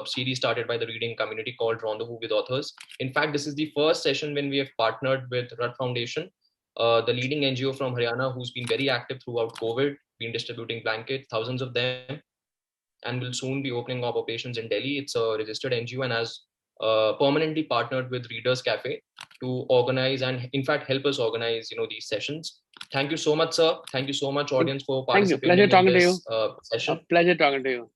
series started by the reading community called Rendezvous with Authors. In fact, this is the first session when we have partnered with Rath Foundation, the leading NGO from Haryana, who's been very active throughout COVID, been distributing blankets, thousands of them, and will soon be opening up operations in Delhi. It's a registered NGO and has permanently partnered with Readers Cafe to organize and, in fact, help us organize, these sessions. Thank you so much, sir. Thank you so much, audience, for participating in this session. A pleasure talking to you.